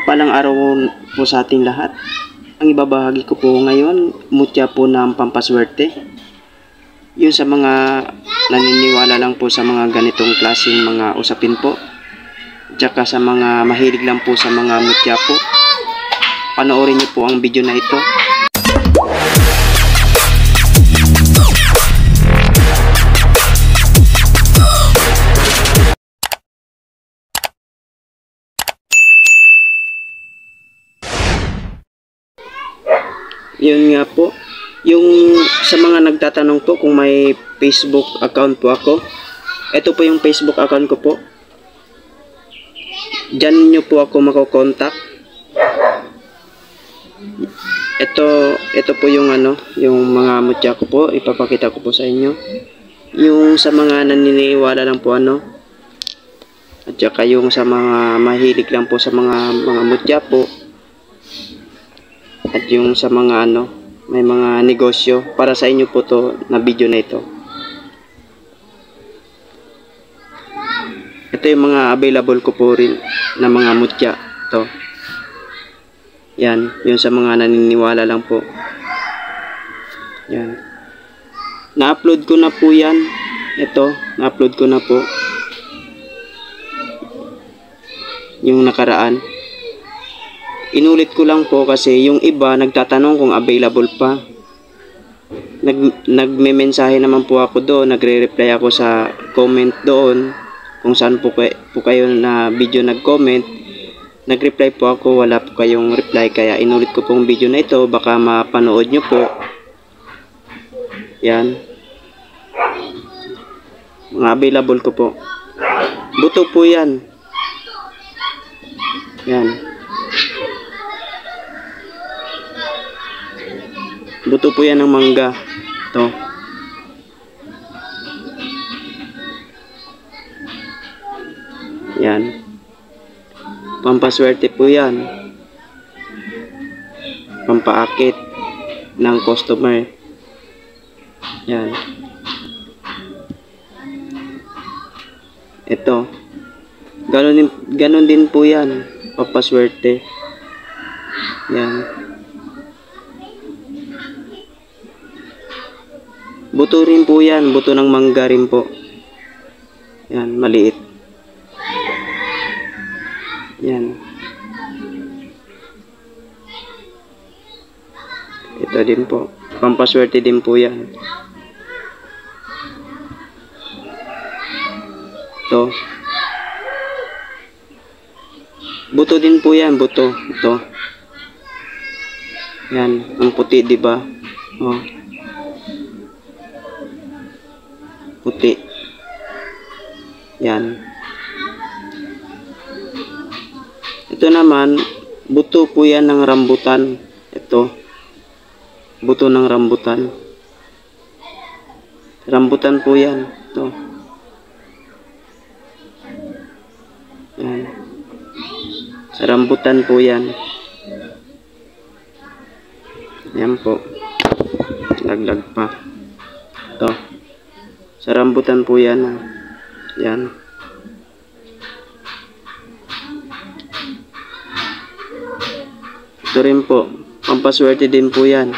Mapagpalang araw po sa ating lahat. Ang ibabahagi ko po ngayon, mutya po ng pampaswerte. Yun sa mga naniniwala lang po sa mga ganitong klaseng mga usapin po. Tsaka sa mga mahilig lang po sa mga mutya po. Panoorin niyo po ang video na ito. Yun nga po, yung sa mga nagtatanong po kung may Facebook account po ako, ito po yung Facebook account ko po. Diyan nyo po ako makokontak. Ito po yung yung mga mutya ko po, ipapakita ko po sa inyo. Yung sa mga naniniwala lang po at saka yung sa mga mahilig lang po sa mga mutya po. At yung sa mga may mga negosyo, para sa inyo po to na video na ito. Ito yung mga available ko po rin na mga mutya to. Yan, yung sa mga naniniwala lang po. Yan. Na-upload ko na po yan. Ito, na-upload ko na po. Yung nakaraan. Inulit ko lang po kasi yung iba nagtatanong kung available pa. Nagme-mensahe naman po ako doon, nagre-reply ako sa comment doon. Kung saan po kayo na video nag-comment, nag-reply po ako, wala po kayong reply. Kaya inulit ko pong video na ito, baka mapanood nyo po. Yan. Mga available ko po. Buto po yan. Yan. Buto po yan ng mangga. Ito. Yan. Pampaswerte po yan. Pampaakit ng customer. Yan. Ito. Ganon din po yan. Pampaswerte. Yan. Buto rin po yan. Buto ng mangga rin po. Yan, maliit. Yan. Ito din po. Pampaswerte din po yan. Ito. Buto din po yan. Buto. Ito. Yan. Ang puti, diba? Oh. Puti. Yan. Ito naman, buto po yan ng rambutan. Ito. Buto ng rambutan. Rambutan po yan. Ito. Yan. Sa rambutan po yan. Yan po. Laglag pa. Ito. Sa rambutan po yan. Yan. Ito rin po. Pampaswerte din po yan.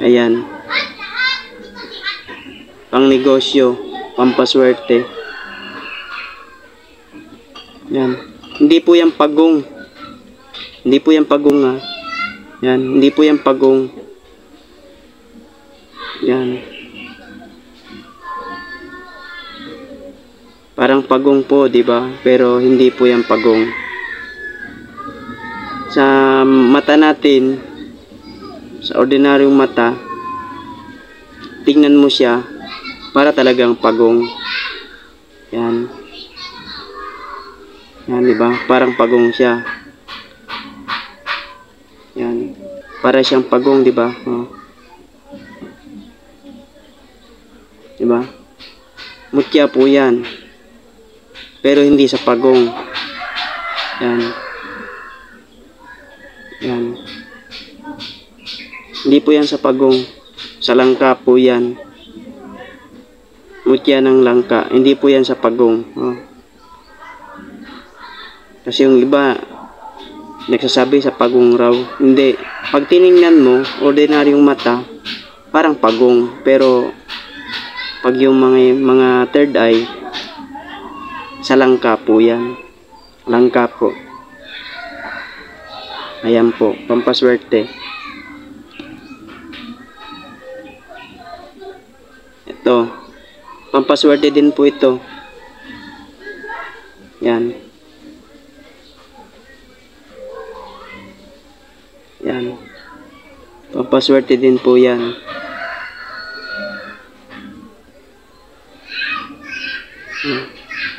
Ayan. Pang negosyo. Pampaswerte. Yan. Hindi po yan pagong. Hindi po yan pagong Yan, hindi po yan pagong. Yan. Parang pagong po, 'di ba? Pero hindi po yan pagong. Sa mata natin, sa ordinaryong mata, tingnan mo siya, para talagang pagong. Yan. Yan, 'di ba? Parang pagong siya. Yan. Para siyang pagong, 'di ba? Oh. 'Di ba? Mutya po 'yan. Pero hindi sa pagong. Yan. Yan. Hindi po 'yan sa pagong. Sa langka po 'yan. mutya ng langka. Hindi po yan sa pagong. Oh. Kasi yung iba, nagsasabi sa pagong raw. Hindi. Pag tiningnan mo, ordinaryong mata, parang pagong. Pero, pag yung mga third eye, sa langka po yan. Langka po. Ayan po, pampaswerte. Ito, pampaswerte din po ito. Yan. Yan. Pampaswerte din po yan.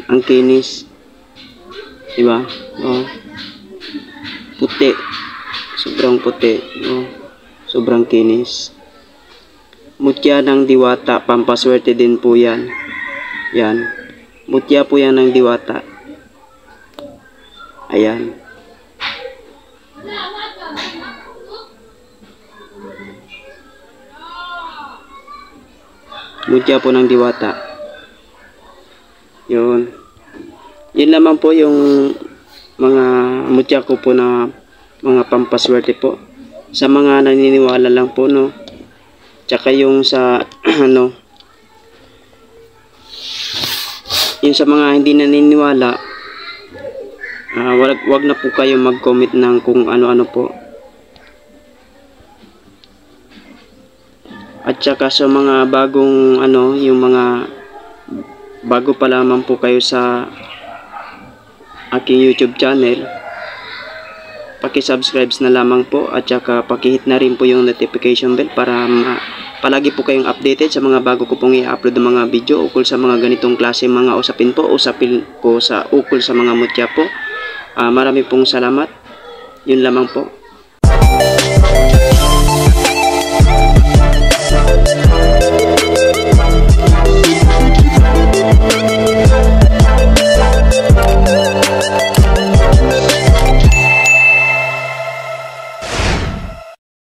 Ang kinis. Diba? Oh. Puti. Sobrang puti. Oh. Sobrang kinis. Mutya ng diwata. Pampaswerte din po yan. Yan. Mutya po yan ng diwata. Ayan. Mutya po ng diwata. Yun. Yun naman po yung mga mutya ko po na mga pampaswerte po. Sa mga naniniwala lang po, no. Tsaka yung sa ano, yung sa mga hindi naniniwala, wag na po kayo mag-comment ng kung ano-ano po. At saka sa mga bagong ano, yung mga bago pa lamang po kayo sa aking YouTube channel, paki-subscribe na lamang po at saka paki-hit na rin po yung notification bell para palagi po kayong updated sa mga bago ko pong i-upload ng mga video ukol sa mga ganitong klase mga usapin po sa ukol sa mga mutya po. Marami pong salamat. Yun lamang po.